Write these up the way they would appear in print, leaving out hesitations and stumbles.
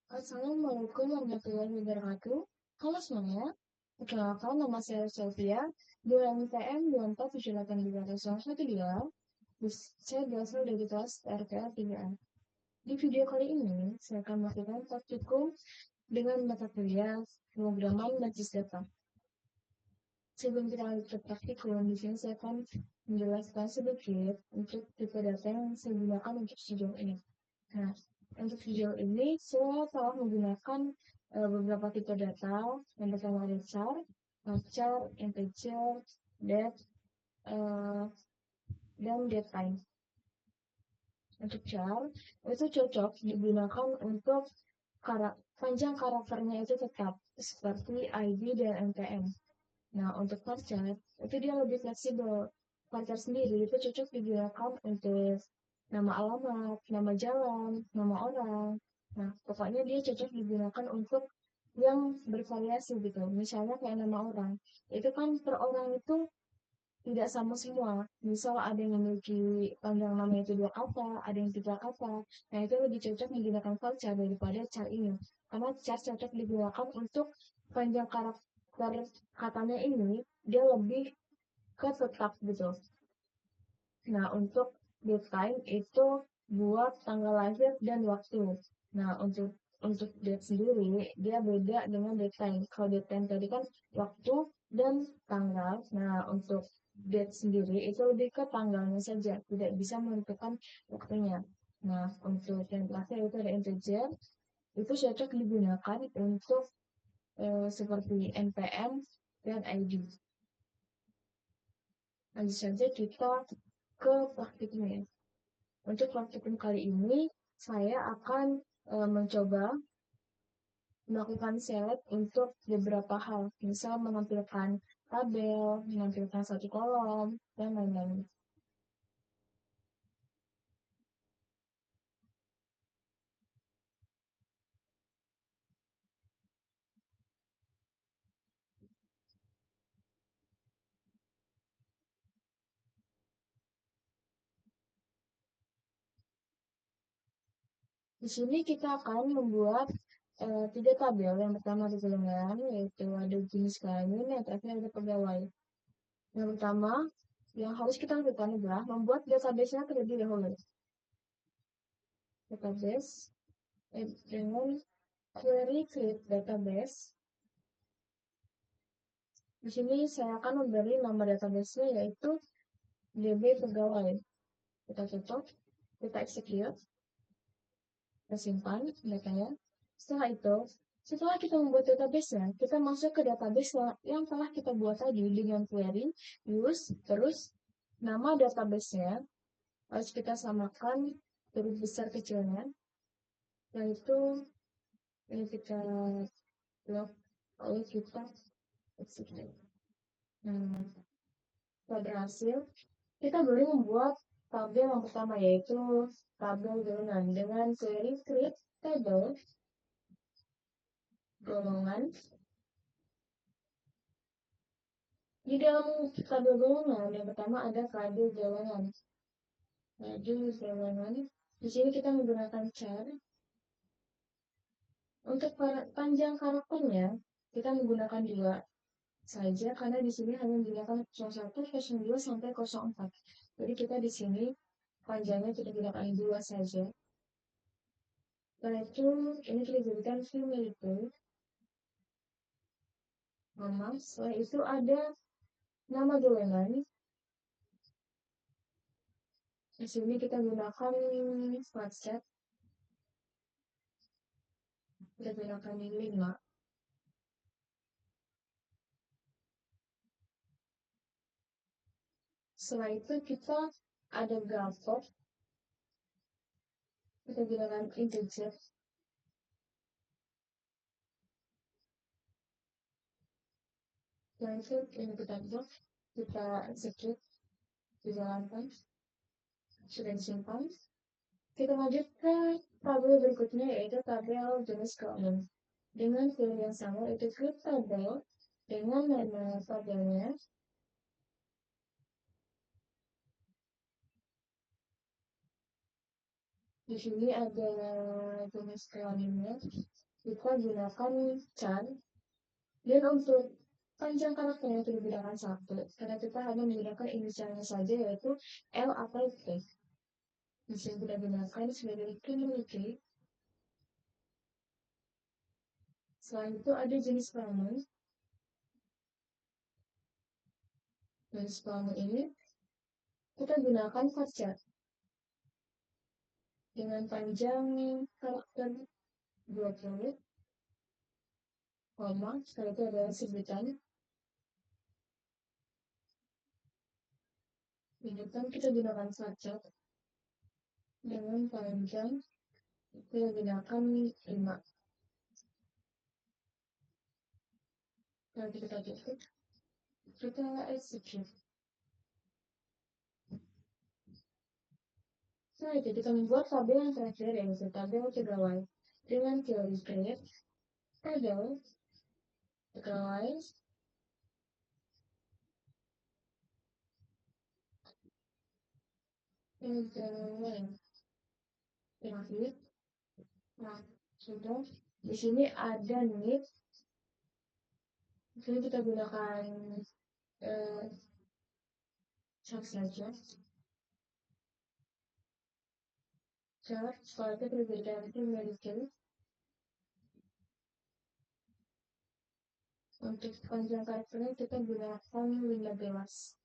Assalamualaikum warahmatullahi wabarakatuh. Halo semuanya, perkenalkan nama saya Sylvia, 2 MTM 247820112. Saya berasal dari kelas RPL 3A. Di video kali ini, saya akan melakukan praktikum dengan mata kuliah pemrograman Matrix Data. Sebelum kita lanjut ke praktikum, di sini saya akan menjelaskan sedikit untuk tipe data yang saya gunakan untuk sejauh ini. Nah, untuk video ini saya telah menggunakan beberapa tipe data. Yang pertama ada char, char, integer, depth, eh, dan datetime. Untuk char, itu cocok digunakan untuk panjang karakternya itu tetap, seperti ID dan NPM. Nah, untuk varchar, itu dia lebih fleksibel. Varchar sendiri itu cocok digunakan untuk nama alamat, nama jalan, nama orang. Nah, pokoknya dia cocok digunakan untuk yang bervariasi gitu. Misalnya kayak nama orang. Itu kan per orang itu tidak sama semua. Misal ada yang memiliki panjang nama itu 2 kata, ada yang 3 kata. Nah, itu lebih cocok menggunakan varchar daripada char ini. Karena char cocok digunakan untuk panjang karakter katanya ini, dia lebih ke tetap gitu. Nah, untuk deadline itu buat tanggal lahir dan waktu. Nah, untuk date sendiri, dia beda dengan deadline. Kalau deadline tadi kan waktu dan tanggal. Nah, untuk date sendiri itu lebih ke tanggalnya saja, tidak bisa menentukan waktunya. Nah, untuk yang terakhir itu ada integer, itu cocok digunakan untuk seperti NPM dan ID. Lanjut saja kita ke praktiknya. Untuk praktikum kali ini, saya akan mencoba melakukan select untuk beberapa hal, misal menampilkan tabel, menampilkan satu kolom, dan lain-lain. Di sini kita akan membuat 3 tabel. Yang pertama ada golongan, yaitu ada jenis kelamin, yang terakhir ada pegawai. Yang pertama, yang harus kita lakukan adalah membuat database-nya terlebih dahulu. Database dengan query create database. Di sini saya akan memberi nama database-nya yaitu DB pegawai. Kita tutup, kita execute, kita simpan datanya. Setelah itu, setelah kita membuat database-nya, kita masuk ke database yang telah kita buat tadi dengan query, use, terus nama database-nya harus kita samakan huruf besar kecilnya, yaitu ini kita log oleh kita execute. Nah, setelah berhasil, kita boleh membuat tabel yang pertama yaitu tabel golongan dengan query create table golongan. Di dalam tabel golongan yang pertama ada kode golongan. Kode golongan. Di sini kita menggunakan char. Untuk panjang karakternya kita menggunakan 2 saja karena di sini hanya menggunakan 01, 02 sampai 04. Jadi kita di sini panjangnya kita gunakan 2 saja. Setelah itu ini kita jadikan female itu nama. Setelah itu ada nama golongan. Di sini kita gunakan smart chat. Kita gunakan ini 5. Setelah itu kita ada grafik. Kita gunakan integer. Setelah itu ini kita buat, kita execute, dijalankan, sudah disimpan. Kita lanjut ke tabel berikutnya yaitu tabel jenis kelamin. Dengan field yang sama itu create tabel dengan nama tabelnya. Di sini ada jenis kelaminnya. Kita gunakan can. Dan untuk panjang karakternya itu digunakan satu. Karena kita hanya menggunakan inisialnya saja yaitu L atau T. Bisa kita gunakan sebagai community. Selain itu ada jenis kelamin. Jenis kelamin ini kita gunakan varchar dengan panjang karakter 20, koma, setelah itu ada sebutan. Di depan kita gunakan varchar dengan panjang kita gunakan 5. Nanti kita tutup, kita execute. Setelah itu kita membuat tabel yang terakhir yaitu tabel pegawai dengan teori create, tabel pegawai, pegawai terakhir. Nah, sudah. Di sini ada need. Di sini kita gunakan chat saja. Chat, setelah itu kita berikan numerical. Untuk panjang karakternya kita gunakan 15.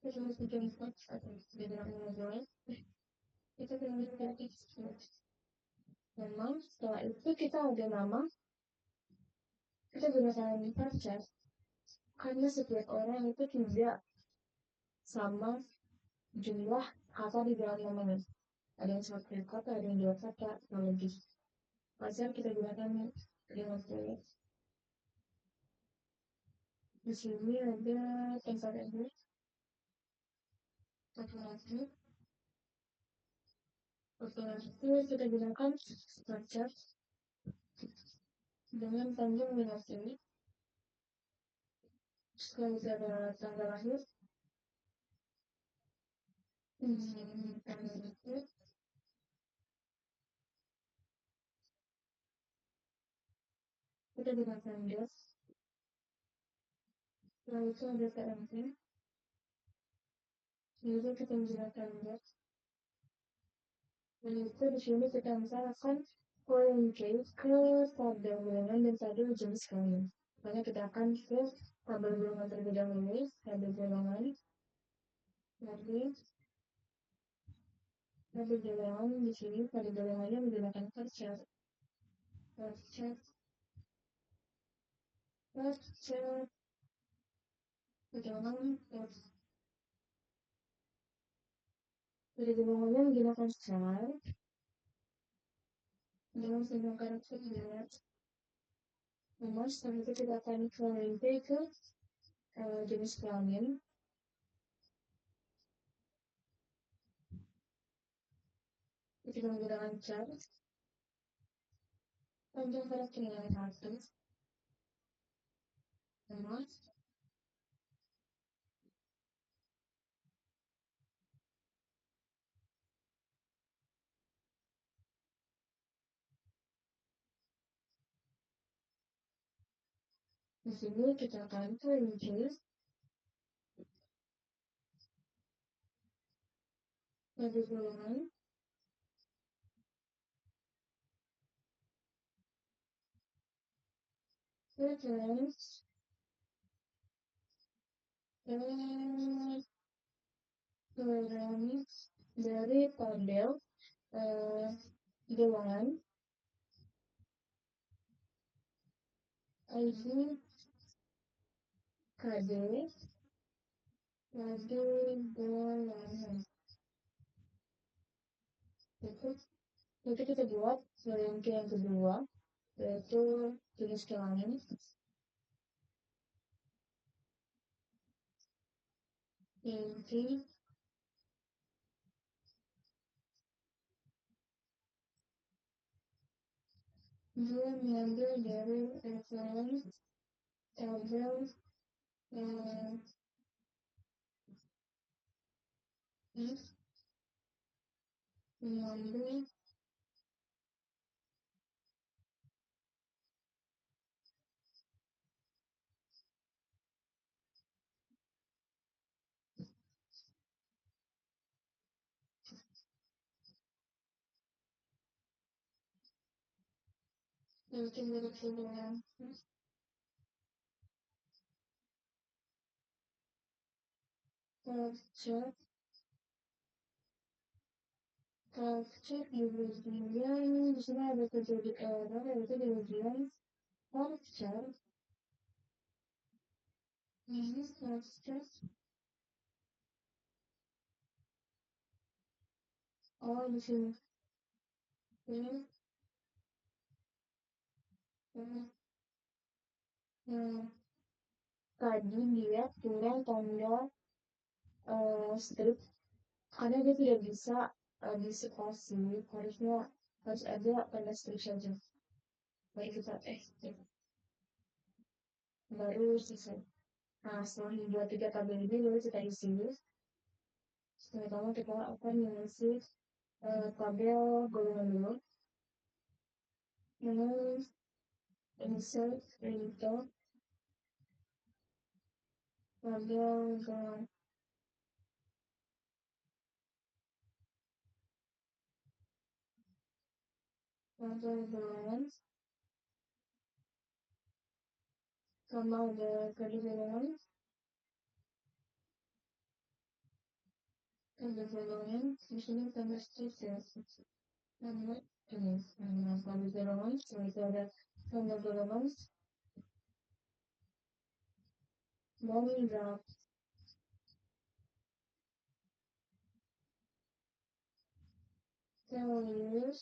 Kita harus bikin text atau tidak mengulangi. Kita gunakan text. Memang setelah itu kita ada nama. Kita gunakan varchar karena setiap orang itu tidak sama jumlah kata di dalam namanya. Ada yang satu kata, ada yang 2 kata, atau lebih. Varchar kita gunakan 50. Di sini ada tempat ini, laki-laki. Laki-laki kita gunakan varchar dengan panjang 50. Setelah itu ada tanggal lahir. Tanggal lahir. Kita gunakan gas. Setelah itu ada TMT. Lalu kita menggunakan gas. Dan itu di sini kita misalkan point case ke tabel golongan dan tabel jenis kelamin. Makanya kita akan ke tabel golongan terlebih dahulu, tabel golongan. Nanti tabel golongan di sini tabel golongannya menggunakan varchar. Varchar. Golongan dari golongannya menggunakan char dengan semua karakter jelas. Namun setelah itu kita akan ke jenis kelamin. Kita menggunakan char panjang karakter yang 1. Namun di sini kita akan ke tabel golongan. Terus golongan dari tabel golongan ID KD golongan. Itu kita buat ranking yang kedua yaitu jenis kelamin. Ranking dia mengambil dari referensi tabel menyambung mungkin dengan culture culture di bagian di sini ada kejadian error yaitu di bagian culture ini culture oh di sini ini hmm, hmm, tadi dia kurang tanda strip karena dia tidak bisa disekasi harusnya harus ada tanda strip saja baik kita baru selesai. Nah, setelah membuat tiga tabel ini lalu kita isi. Pertama kita akan mengisi tabel golongan dulu dengan insert editor tabel golongan tabel golongan sama ada kode golongan di sini tanda strip ya nama ini nama kode golongan setelah itu ada tanda golongan dan graf terus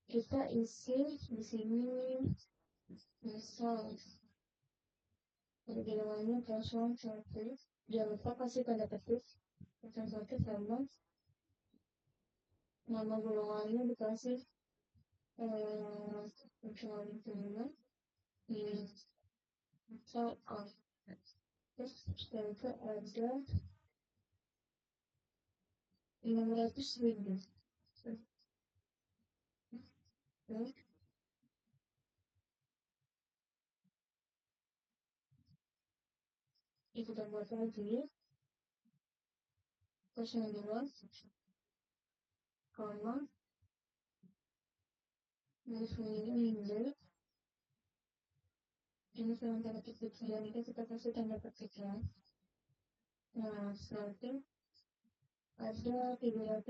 kita isi di sini misal pergerakannya kosong satu jangan lupa kasih tanda petik kosong satu sama nama golongannya dikasih kecuali kelima ini misal A terus setelah itu ada 600.000 terus kita buat lagi kosong dua koma garis ini hingga ini sama tanda petik dan itu kita kasih tanda petik ya nah setelah itu ada 300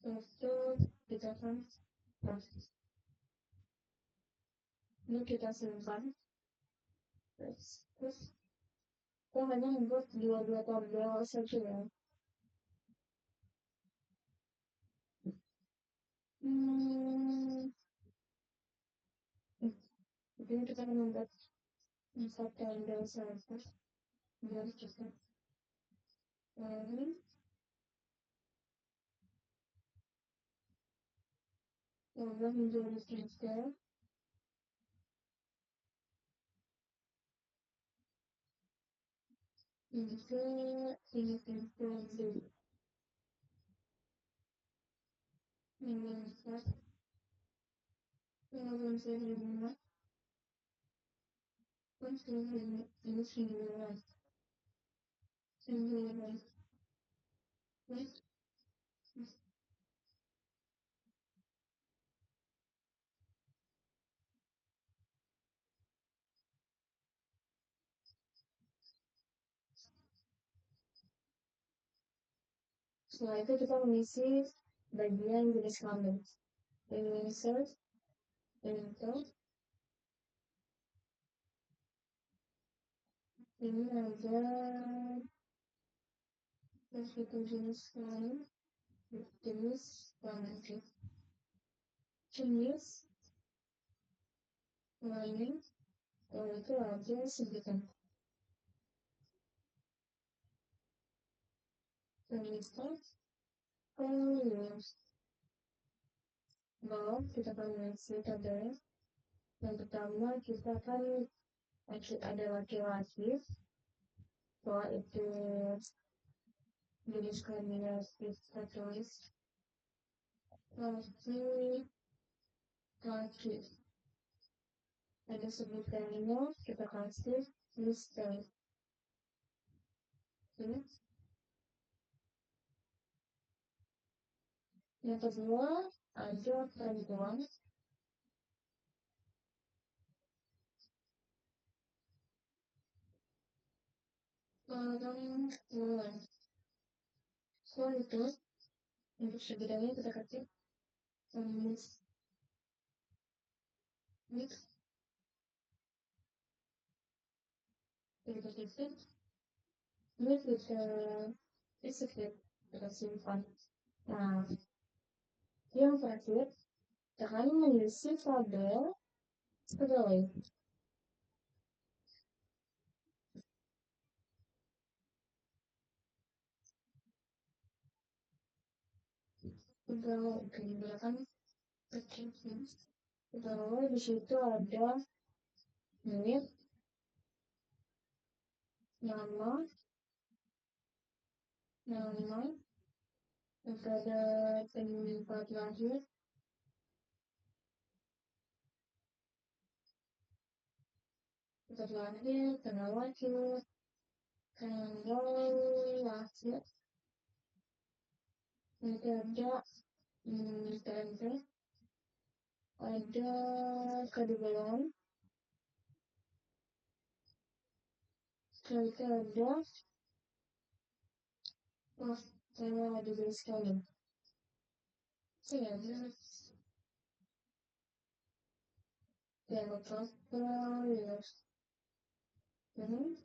terus itu kita akan ini kita simpan terus kita hanya membuat dua tabel saja ya jadi kita akan membuat 4 tabel saja biar cepat lalu tabel menjadi 3 hingga ini tabel meningkat lalu menjadi 5 ini 9 setelah itu kita mengisi bagian jenis kelamin insert enter ini ada meskipun jenis kelamin jenis kelamin jenis kelamin itu aja sebutan wanita kalau bawah kita akan mengisi tabel yang pertama kita akan ada laki-laki, bahwa itu jenis kelaminnya kita tulis laki-laki. Ada sebutannya, kita kasih Mister. Yang kedua, ada perempuan. Perempuan. So itu, untuk sebutannya kita kasih Miss. Miss. Kita kasih Miss kita disebut kita simpan. Nah, yang terakhir, akan mengisi tabel pegawai. Pegawai digunakan pegawai di situ ada menit, nama, ada tempat lahir, tanggal lahir, nanti ada TNT, ada kedugaan, nanti ada saya ada garis sekali. Saya ada yang lepas ini.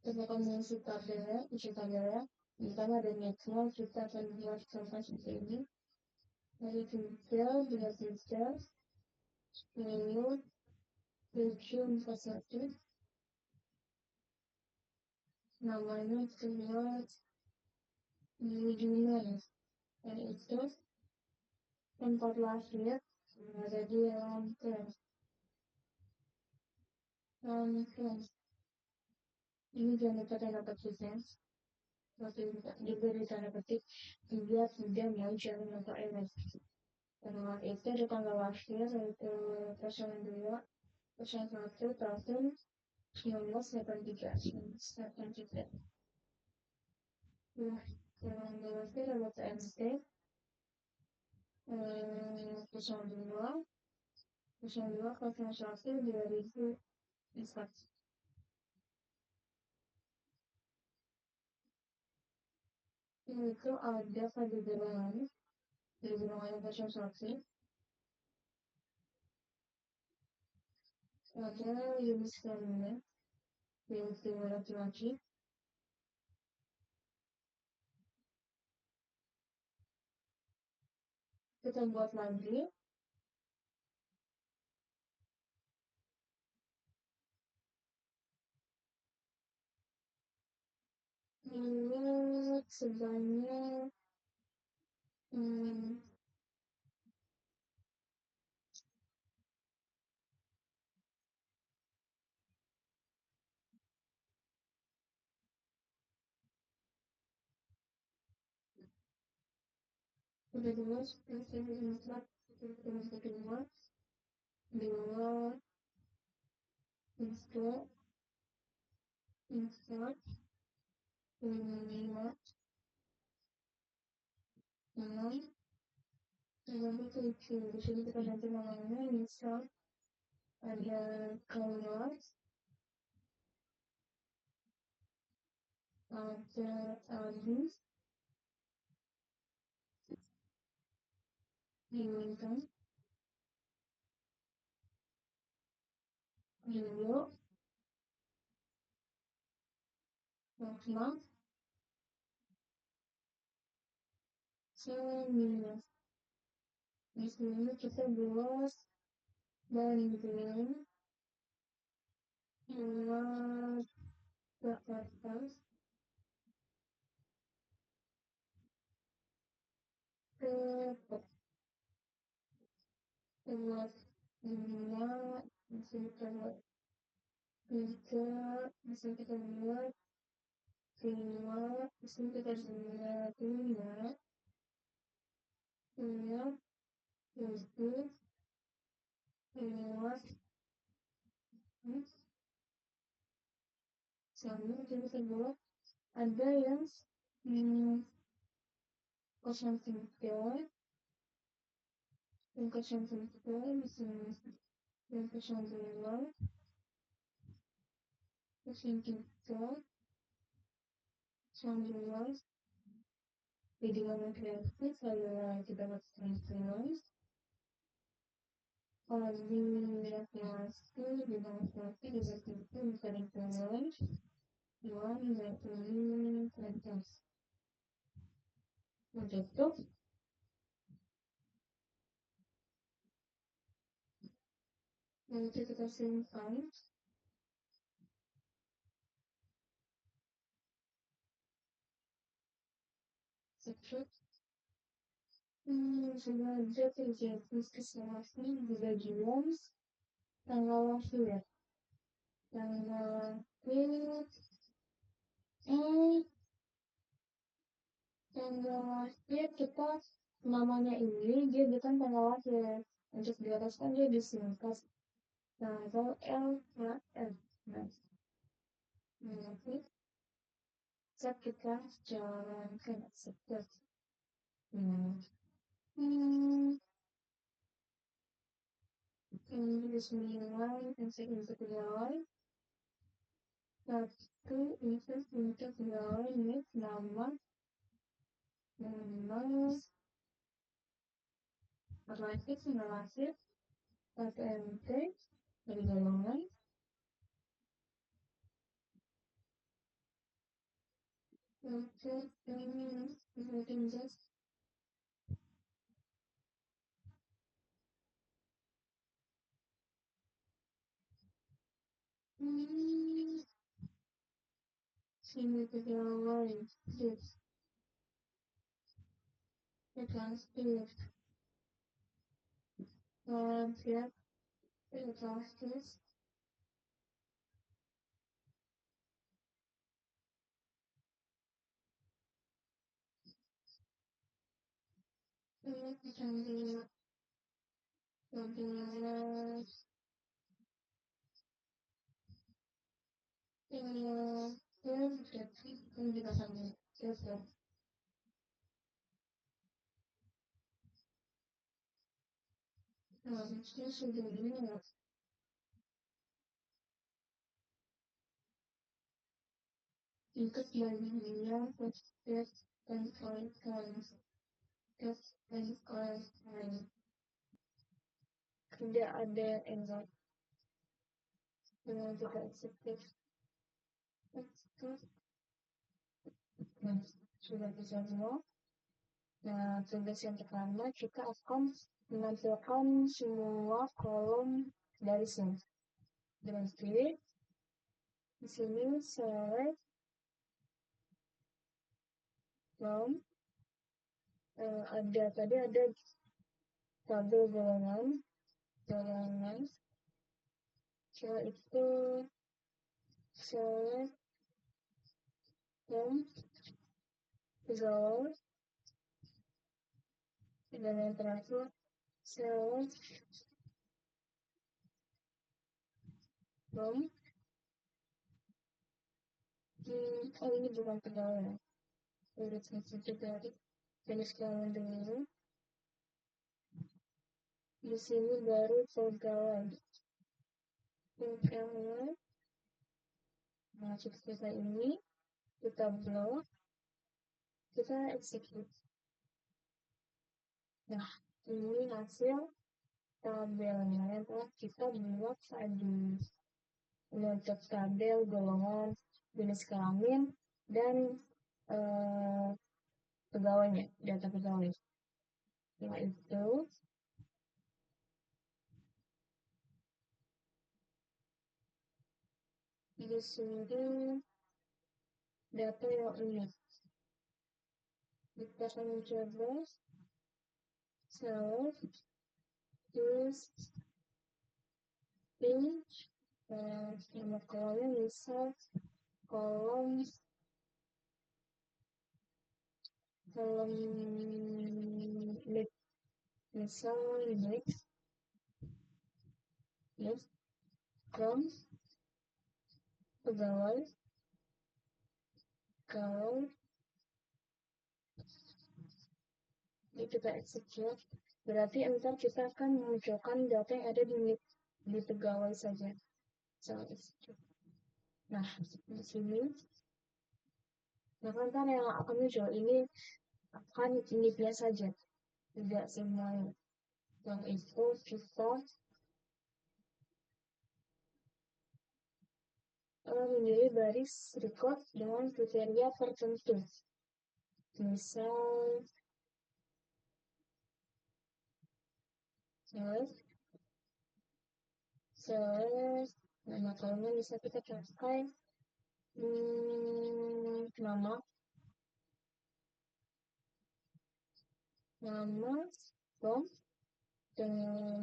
Kita akan mengisi tabelnya, misalnya ada netnya, kita akan buat contoh seperti ini. Dari 3, 23, 10, 7, 41, namanya keluar Julian. Dan itu tempat lahir ada di lantai. Ini jangan lupa tanda petiknya. Waktu diberi tanda petik, dia tidak mau jalan atau enak. Tanggal itu ada tanggal lahir, yaitu 02, 01 tahun 1983. Nah, tanggal lahir ada TMT 02, 01 2004. Itu ada pada golongan saksi, ada jenis kelaminnya, yaitu laki-laki. Kita buat lagi, ini sebanyak udah jelas, insert, dua, insert, 5, 6, 7. Di sini kita ganti namanya, misal ada kelas, ada abis, diinginkan, dulu, makna, sembilan. Di sini kita buat banding buat Jakarta dapat buat 2 bisa kita buat 3 bisa kita buat 5 bisa kita buat 5 6 7 5 sama kita buat ada yang hmm, 03 yang 03 bisa yang 02 03 12 jadi ngomong kreatif adalah kita masuk kalau di kreasi di bawah kreasi di bagian itu bisa ditulis dua bisa tulis lantas untuk nanti kita simpan secret sengaja terjadi kesalahan di bagian tanggal lahir tanggal lahir eh tanggal lahir kita namanya ini dia bukan tanggal lahir untuk di atas kan dia disingkat tanggal LHR nah nanti saat kita jalankan seperti hmm. Ini Bismillah untuk pegawai satu untuk pegawai ini nama relatif satu MT dari golongan untuk ini just sini pegawai just transfer siap transfer ini sambil sambil ini juga sambil just harusnya sudah ini ikut bagian proses dan kualitas tes dan kualitas tidak ada enggak dengan tidak efektif nah sudah bisa semua nah tugas yang pertama kita akan menampilkan semua kolom dari sini dengan klik di sini select from ada tadi ada tabel golongan setelah itu select from pegawai dan yang terakhir select from oh ini bukan pegawai urut sensitif dari jenis kelamin dulu di sini baru pegawai masuk kita ini kita blok kita execute nah ini hasil tabelnya yang telah kita buat tadi untuk tabel golongan jenis kelamin dan pegawainya data pegawai setelah itu di sini data yang unik kita akan mencoba self, use, page, nama kolomnya misal kolom kolom misal next from pegawai kalau ini kita execute berarti ntar kita akan memunculkan data yang ada di pegawai saja. So, execute. Nah, di sini nah kan yang akan muncul ini akan initnya saja, tidak semuanya. Yang itu kita memilih baris record dengan kriteria tertentu. Misal, select, nama kolomnya bisa kita pakai nama from dengan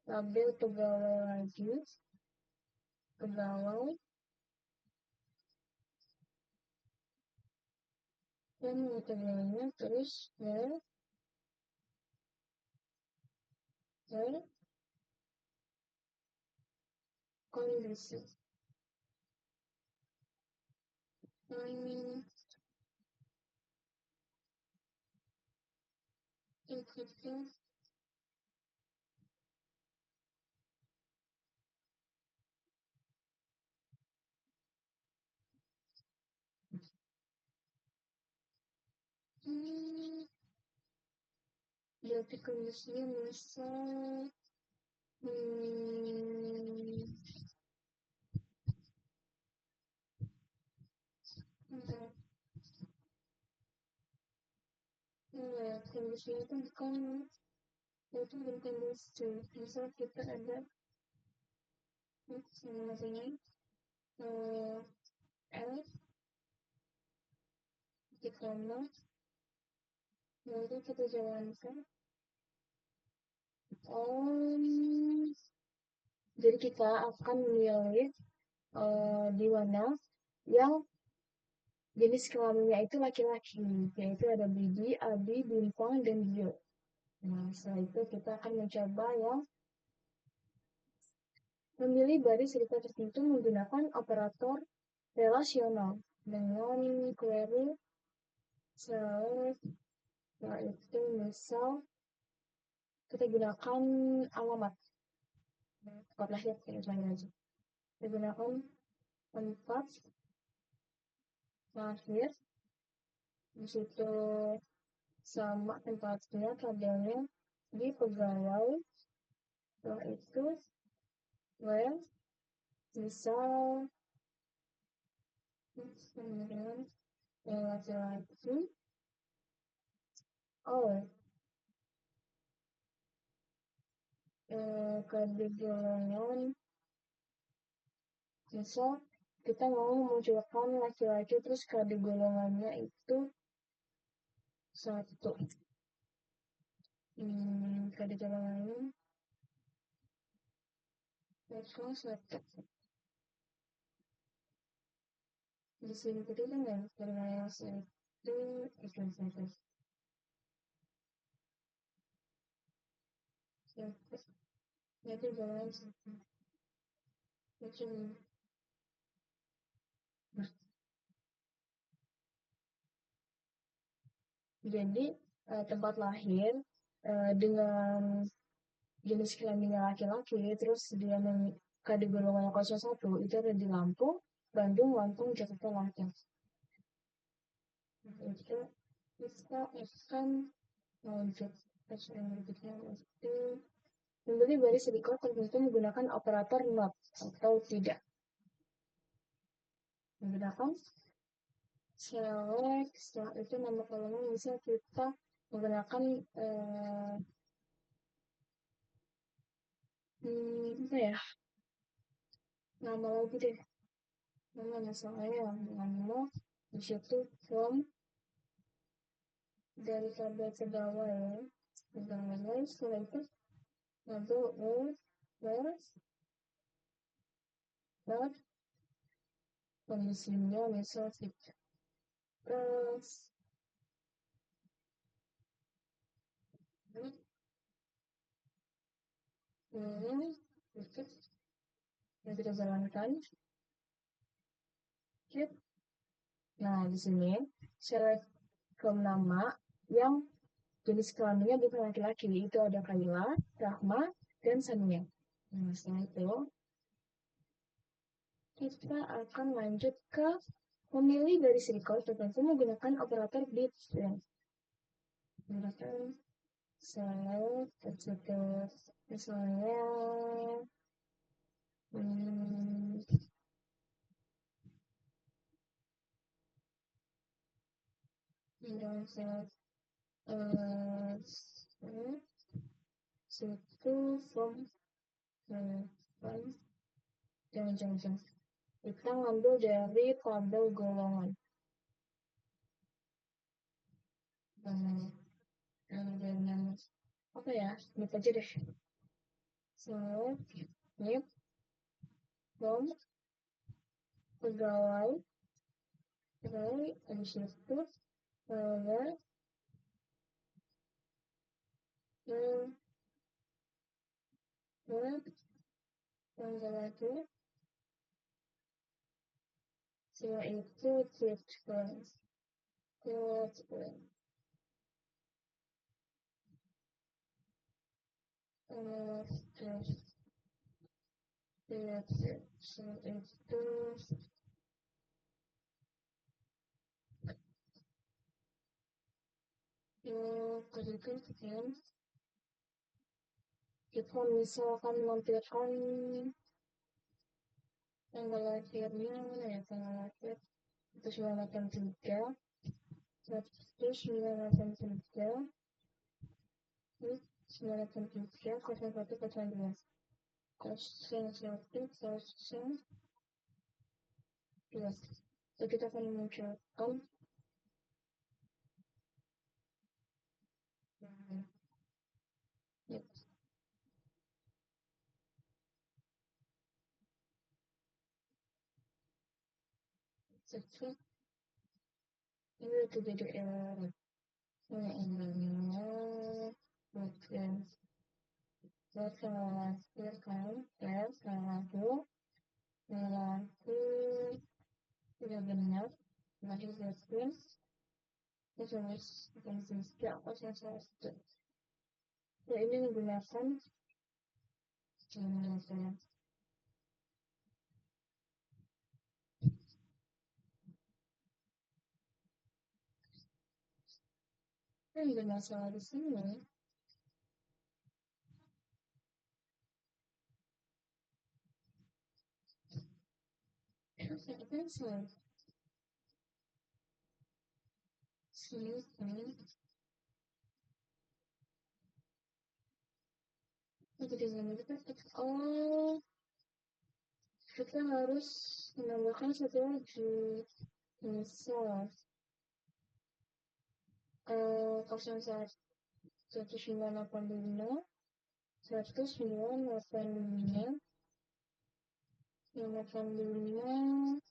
label pegawai lagi, pegawai, dan metodenya terus where kondisi. Itu berarti kondisinya misal kondisinya itu bukan itu bukan kondisi. Misal kita ada namanya L di kolom lalu kita jalankan jadi kita akan memilih di mana yang jenis kelaminnya itu laki-laki, yaitu ada Bibi, Abi, Bintang, dan Bio. Nah, setelah itu kita akan mencoba yang memilih baris cerita tertentu menggunakan operator relasional dengan query select, yaitu misal kita gunakan alamat tempat lahir kayak aja. Kita gunakan tempat lahir di situ sama tempatnya tabelnya di pegawai. Setelah itu where misal kemudian laki-laki kode golongan misal kita mau memunculkan laki-laki terus kode golongannya itu 1. Kode golongannya 1. Di sini tadi kan ya golongan itu jadi golongan 1. Nah, jadi tempat lahir dengan jenis kelaminnya laki-laki, terus dia kode golongannya 01 itu ada di Lampung, Bandung, Lampung, Jakarta, Lampung. Itu kita akan lanjut berikutnya itu membeli baris record tertentu menggunakan operator not atau tidak. Menggunakan select, setelah itu nama kolomnya bisa kita menggunakan apa ya, nama lagi deh, nama masalahnya nama di situ from daripada pegawai setelah itu lalu where kondisinya misal terus ini itu yang kita jalankan. Nah, di sini select nama yang jenis kelaminnya bukan laki-laki. Itu ada Kaila, Rahma, dan Sania. Nah, setelah itu kita akan lanjut ke memilih dari record tertentu menggunakan operator bit. Menggunakan select, etc. Misalnya select situ from jangan kita ngambil dari tabel golongan dan apa ya, ini aja deh. So, ini from pegawai habis itu pegawai tanggal itu setelah itu treatment itu kemudian kita misalkan menampilkan tanggal lahirnya mana ya, tanggal lahir 1983 1983 1983 0102 0102. So, kita akan memunculkan ini itu jadi error bukan sudah benar lagi screen terus apa saya ini menggunakan ini masalah di sini. Cancel. Oh, kita harus menambahkan satu lagi. Misal, 1985, 1985, 0102,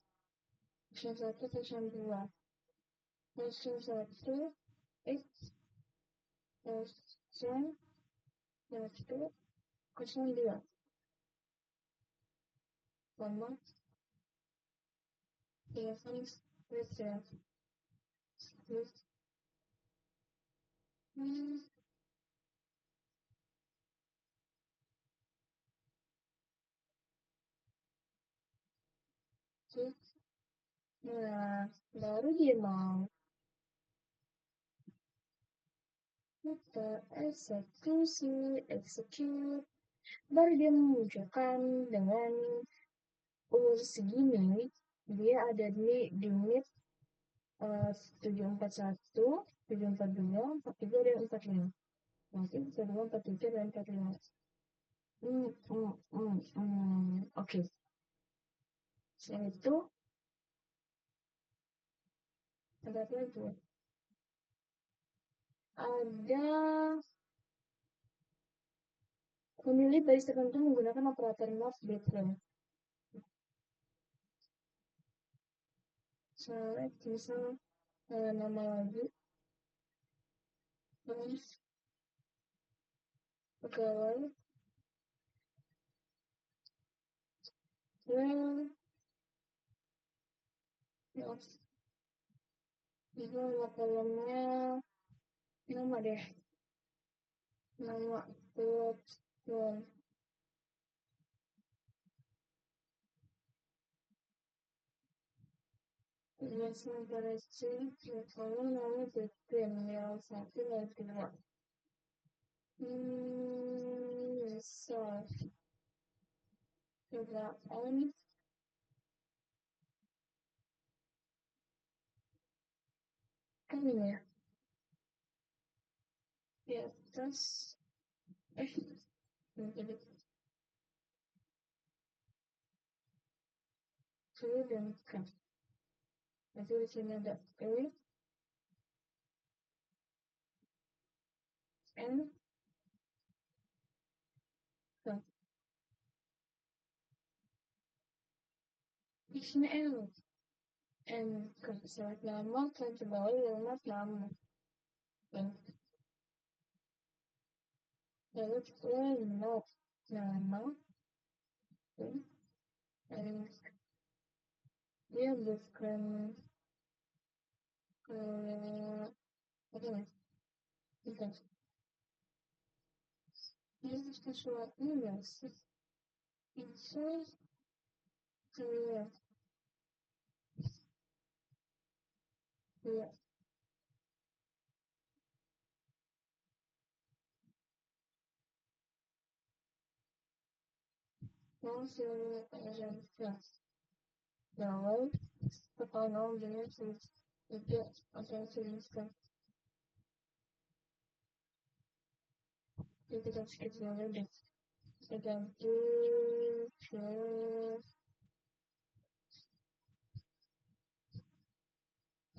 01, X, 0102, sama, telepon reserve, nah, baru dia mau kita execute, baru dia memunculkan dengan umur segini. Dia ada di NIP 741, 742, 43, dan 45. Nanti 42, 43, dan 45. Oke. Setelah itu ada apa lagi? Ada memilih baris tertentu menggunakan operator not background. Select misal nama lagu, terus pegawai, well, itu nama kolomnya, nama deh, nama platform. Biasanya operasi platform nama background yang satu dan kedua. Misal kerjaan kan ini ya di atas jadi K dan K. Nanti di sini ada N, K. Di sini N, K. Select nama, kan ke bawah alamat nama. Dan lalu not nama, dan dia bukan apa ya? Bukan. Dia sesuatu ya sih. Itu kayak kayak mau sih kayak bawah kepala dia sih itu akan tuliskan itu kita sedikit deh kita ganti ke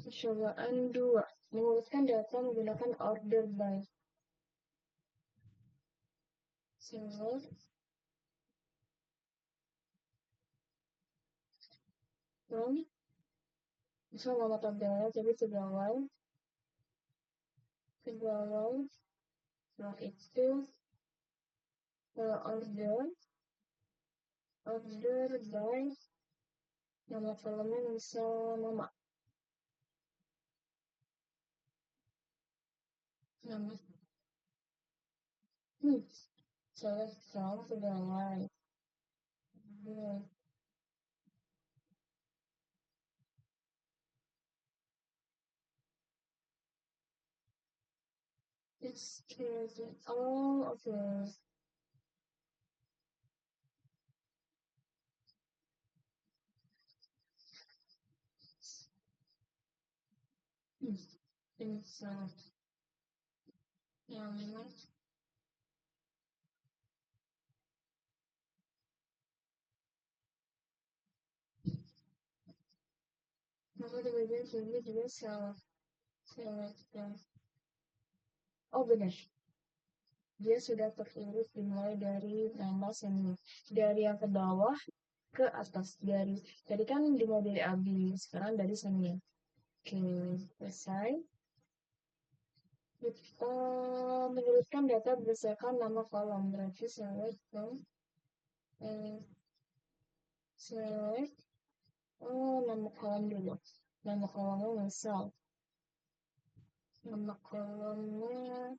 percobaan 2 mengurutkan data menggunakan order by select from misal nama tabelnya jadi pegawai setelah itu order by nama kolomnya misal nama select from pegawai. It's crazy. Oh, okay. It's yang memang maka di bagian sini juga selektif. Oh benar, dia sudah terurut dimulai dari nama seni dari yang ke bawah ke atas dari tadi kan dimulai dari abi sekarang dari seni. Oke, selesai. Kita menuliskan data berdasarkan nama kolom berarti select nama kolom dulu nama kolomnya misal nama kolomnya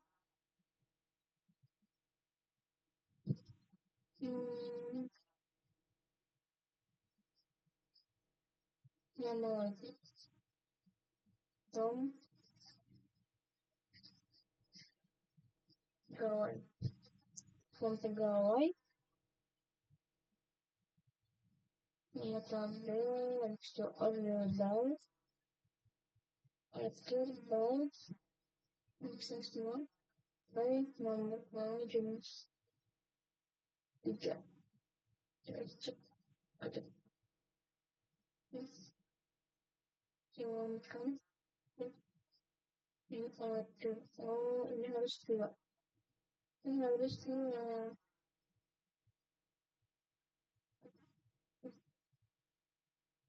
nama lagi Tom pegawai form pegawai nama tabel habis itu order by bisa semua baik nomor mau jenis 3 cek ada silakan Ini ada. Oh, ini harus dua. Ini harus dua.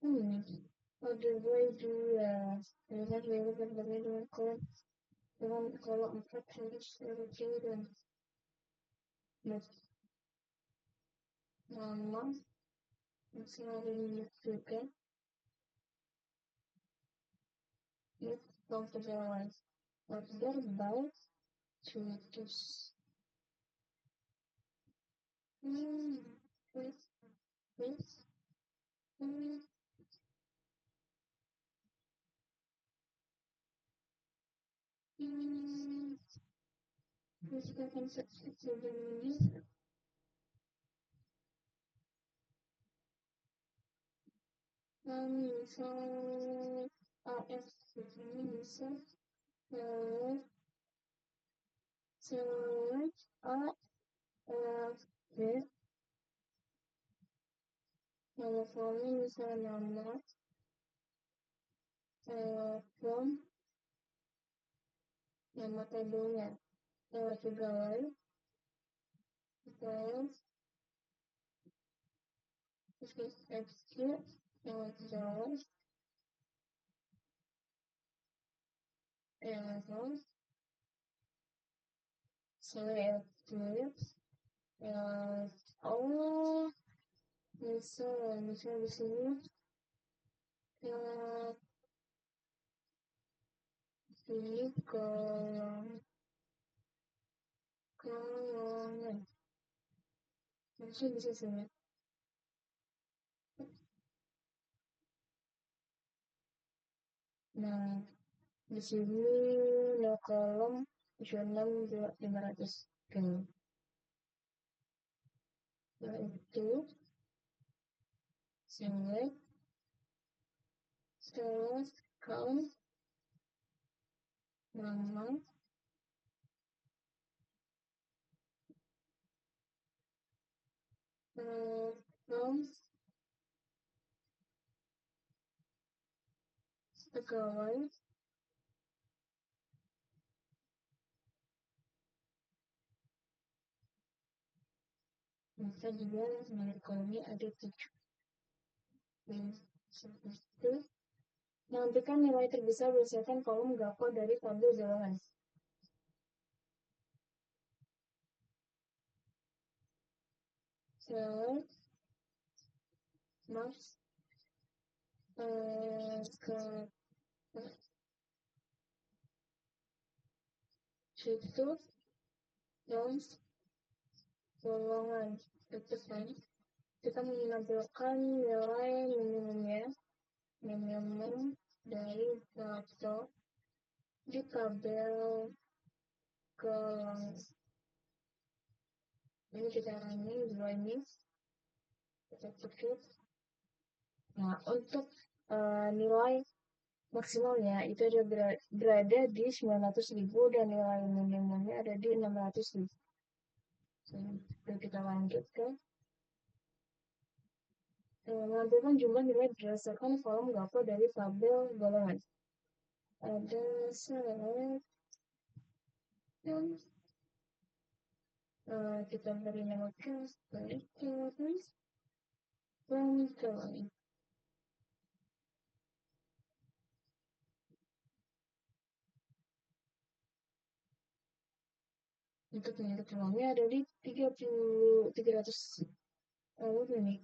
Hmm. Ada dua dua. Dengan dua berbeda dengan kolom. Dengan kalau empat harus lebih dan nama masih ada unit juga. If comfortable order by choose. Hmm. Please. Please. Hmm. Hmm. Please can substitute the unit. So RF bisa select A F B teleponnya misalnya nama from nama tabelnya pegawai terus execute nama pegawai terus select oh bisa di sini eh, pilih kolom harusnya bisa sini. Nah, di sini no kolom 500. Oke. Setelah itu select terus count nama from pegawai maka dia menurut kolomnya ada 7. Seperti itu. Nantikan nilai terbesar berdasarkan kolom GAPO dari tabel jawaban. Select marks ke situ dan golongan tetesan kita menampilkan nilai minimumnya minimum dari foto di tabel kolom ini kita running dua ini kita ketik. Nah untuk nilai maksimalnya itu ada berada di 900.000 dan nilai minimumnya ada di 600.000. Jadi kita lanjut ke menentukan jumlah nilai berdasarkan kolom GAPO dari tabel golongan. Ada select kita beri nama class terus pengetahuan. Untuk nilai uangnya ada di 300 lalu ini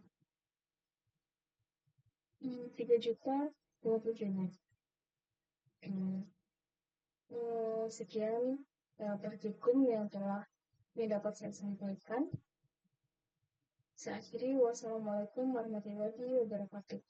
3.050.000. Sekian praktikum yang telah dapat saya sampaikan. Saya akhiri, wassalamualaikum warahmatullahi wabarakatuh.